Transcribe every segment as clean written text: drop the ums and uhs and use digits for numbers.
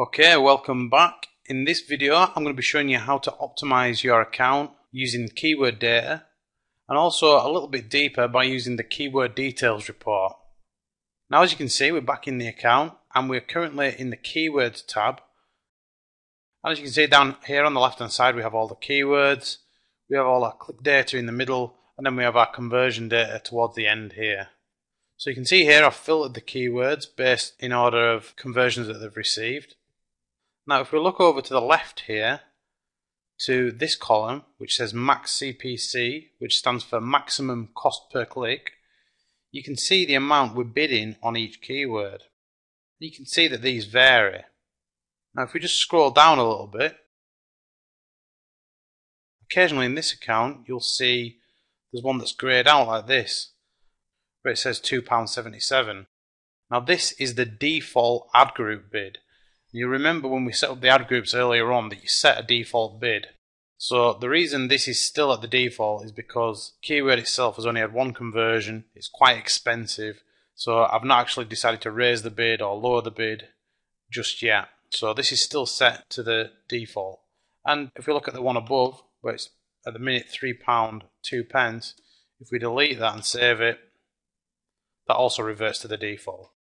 Okay, welcome back. In this video I'm going to be showing you how to optimize your account using keyword data and also a little bit deeper by using the keyword details report. Now as you can see, we're back in the account and we're currently in the keywords tab. And as you can see down here on the left hand side, we have all the keywords, we have all our click data in the middle, and then we have our conversion data towards the end here. So you can see here I've filtered the keywords based in order of conversions that they've received. Now if we look over to the left here to this column which says max CPC, which stands for maximum cost per click, you can see the amount we're bidding on each keyword. You can see that these vary. Now if we just scroll down a little bit, occasionally in this account you'll see there's one that's greyed out like this where it says £2.77. Now this is the default ad group bid. You remember when we set up the ad groups earlier on that you set a default bid. So the reason this is still at the default is because keyword itself has only had one conversion, it's quite expensive, so I've not actually decided to raise the bid or lower the bid just yet. So this is still set to the default. And if we look at the one above, where it's at the minute £3.02, if we delete that and save it, that also reverts to the default.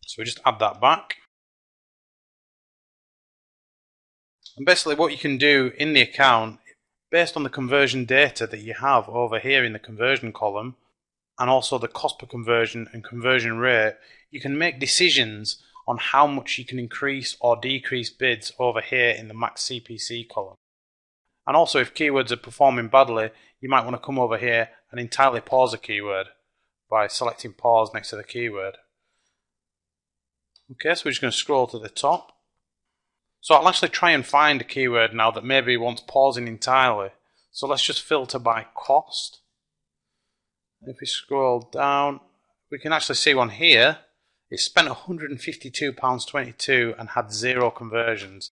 So we just add that back. And basically what you can do in the account, based on the conversion data that you have over here in the conversion column, and also the cost per conversion and conversion rate, you can make decisions on how much you can increase or decrease bids over here in the max CPC column. And also if keywords are performing badly, you might want to come over here and entirely pause a keyword by selecting pause next to the keyword. Okay, so we're just going to scroll to the top. So I'll actually try and find a keyword now that maybe wants pausing entirely. So let's just filter by cost. If we scroll down, we can actually see one here. It spent £152.22 and had 0 conversions.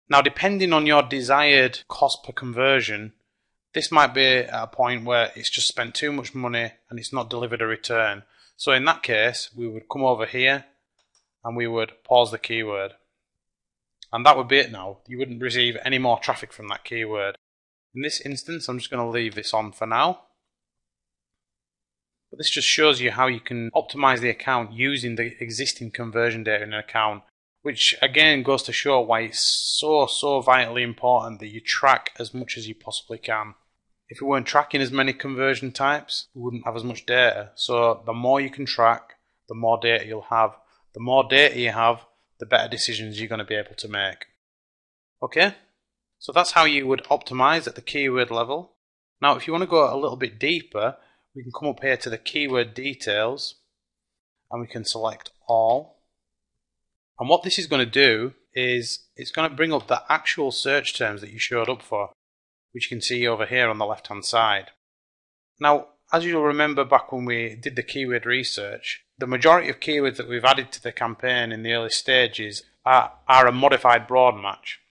Now depending on your desired cost per conversion, this might be at a point where it's just spent too much money and it's not delivered a return. So in that case, we would come over here and we would pause the keyword. And that would be it now. You wouldn't receive any more traffic from that keyword. In this instance, I'm just going to leave this on for now. But this just shows you how you can optimize the account using the existing conversion data in an account, which again goes to show why it's so vitally important that you track as much as you possibly can. If we weren't tracking as many conversion types, we wouldn't have as much data. So the more you can track, the more data you'll have. The more data you have, the better decisions you're going to be able to make. Okay, so that's how you would optimize at the keyword level. Now if you want to go a little bit deeper, we can come up here to the keyword details and we can select all. And what this is going to do is it's going to bring up the actual search terms that you showed up for, which you can see over here on the left hand side. Now as you'll remember back when we did the keyword research, the majority of keywords that we've added to the campaign in the early stages are a modified broad match.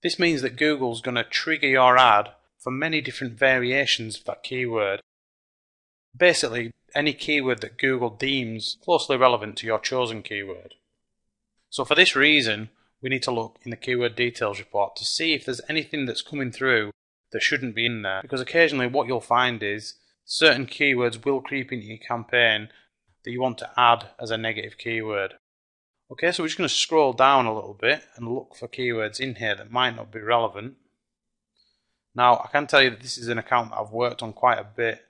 This means that Google's going to trigger your ad for many different variations of that keyword. Basically, any keyword that Google deems closely relevant to your chosen keyword. So for this reason, we need to look in the keyword details report to see if there's anything that's coming through that shouldn't be in there. Because occasionally what you'll find is certain keywords will creep into your campaign that you want to add as a negative keyword. Okay, so we're just going to scroll down a little bit and look for keywords in here that might not be relevant. Now I can tell you that this is an account that I've worked on quite a bit,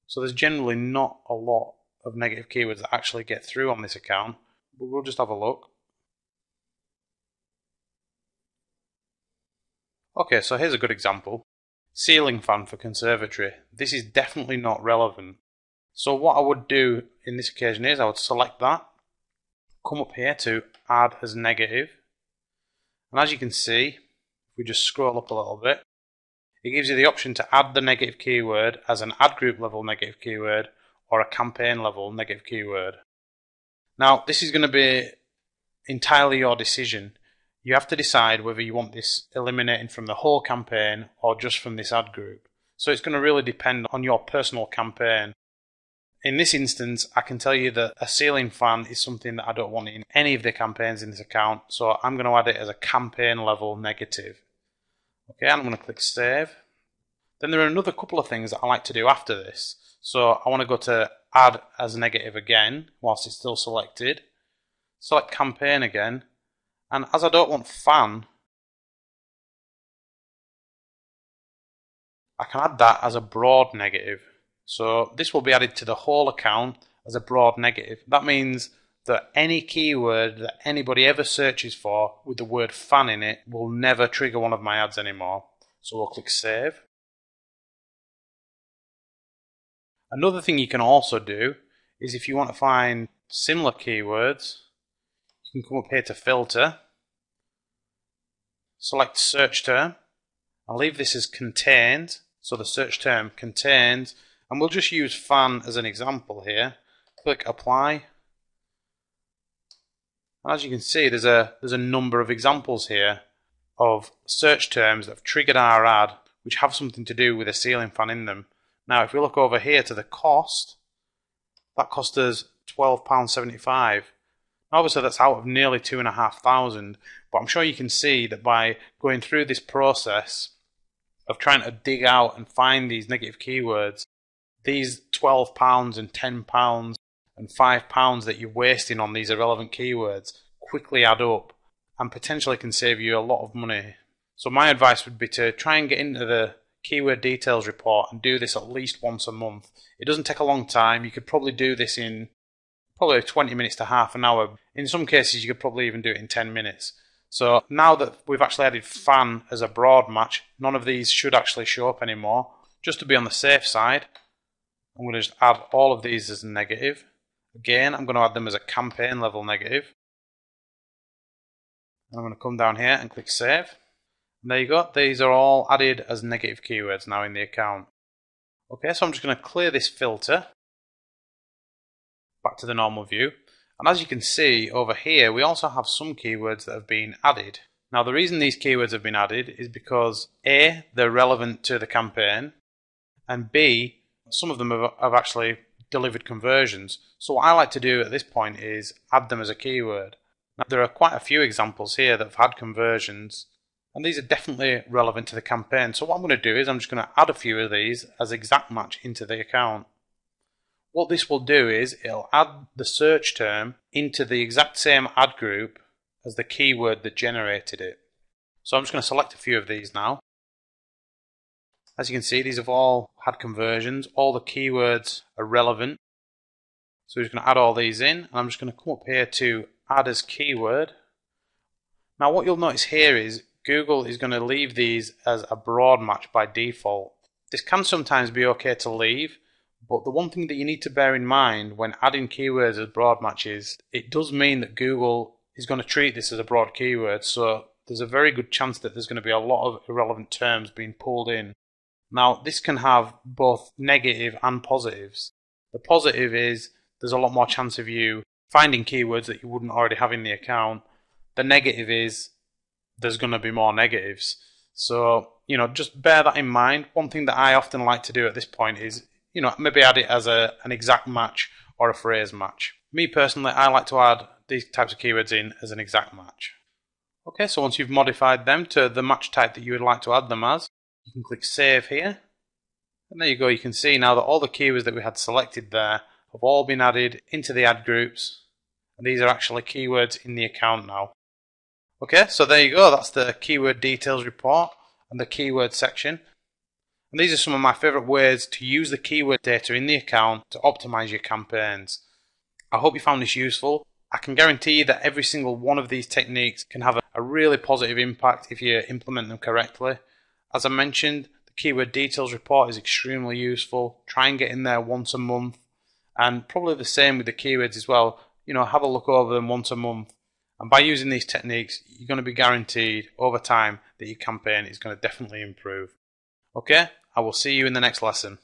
so there's generally not a lot of negative keywords that actually get through on this account, but we'll just have a look. Okay, so here's a good example. Ceiling fan for conservatory. This is definitely not relevant. So what I would do in this occasion is I would select that, come up here to add as negative, and as you can see, if we just scroll up a little bit, it gives you the option to add the negative keyword as an ad group level negative keyword or a campaign level negative keyword. Now this is going to be entirely your decision. You have to decide whether you want this eliminating from the whole campaign or just from this ad group. So it's going to really depend on your personal campaign. in this instance, I can tell you that a ceiling fan is something that I don't want in any of the campaigns in this account, so I'm going to add it as a campaign level negative. Okay, I'm going to click save. Then there are another couple of things that I like to do after this. So I want to go to add as negative again whilst it's still selected. Select campaign again, and as I don't want fan, I can add that as a broad negative. So this will be added to the whole account as a broad negative. That means that any keyword that anybody ever searches for with the word fan in it will never trigger one of my ads anymore. So we'll click save. Another thing you can also do is if you want to find similar keywords, you can come up here to filter, select search term, I'll leave this as contained, so the search term contains, and we'll just use fan as an example here. Click apply, and as you can see there's a number of examples here of search terms that have triggered our ad which have something to do with a ceiling fan in them. Now if we look over here to the cost, that cost us £12.75. Obviously that's out of nearly 2,500, but I'm sure you can see that by going through this process of trying to dig out and find these negative keywords, these £12 and £10 and £5 that you're wasting on these irrelevant keywords quickly add up and potentially can save you a lot of money. So my advice would be to try and get into the keyword details report and do this at least once a month. It doesn't take a long time. You could probably do this in probably 20 minutes to half an hour. In some cases you could probably even do it in 10 minutes. So now that we've actually added fan as a broad match, none of these should actually show up anymore. Just to be on the safe side, I'm going to just add all of these as negative. Again, I'm going to add them as a campaign level negative. I'm going to come down here and click save. And there you go, these are all added as negative keywords now in the account. Okay, so I'm just going to clear this filter back to the normal view. And as you can see over here, we also have some keywords that have been added. Now the reason these keywords have been added is because A, they're relevant to the campaign, and B, some of them have actually delivered conversions. So what I like to do at this point is add them as a keyword. Now there are quite a few examples here that have had conversions, and these are definitely relevant to the campaign. So what I'm going to do is I'm just going to add a few of these as exact match into the account. What this will do is it'll add the search term into the exact same ad group as the keyword that generated it. So I'm just going to select a few of these now. As you can see, these have all had conversions. All the keywords are relevant. So we're just going to add all these in, and I'm just going to come up here to add as keyword. Now what you'll notice here is Google is going to leave these as a broad match by default. This can sometimes be okay to leave, but the one thing that you need to bear in mind when adding keywords as broad matches, it does mean that Google is going to treat this as a broad keyword, so there's a very good chance that there's going to be a lot of irrelevant terms being pulled in. Now this can have both negative and positives. The positive is there's a lot more chance of you finding keywords that you wouldn't already have in the account. The negative is there's going to be more negatives. So, just bear that in mind. One thing that I often like to do at this point is, maybe add it as an exact match or a phrase match. Me personally, I like to add these types of keywords in as an exact match. Okay, so once you've modified them to the match type that you would like to add them as, you can click save here. And there you go, you can see now that all the keywords that we had selected there have all been added into the ad groups. And these are actually keywords in the account now. Okay, so there you go, that's the keyword details report and the keyword section. And these are some of my favorite ways to use the keyword data in the account to optimize your campaigns. I hope you found this useful. I can guarantee you that every single one of these techniques can have a really positive impact if you implement them correctly. As I mentioned, the keyword details report is extremely useful. Try and get in there once a month, and probably the same with the keywords as well. Have a look over them once a month. And by using these techniques, you're going to be guaranteed over time that your campaign is going to definitely improve. Okay, I will see you in the next lesson.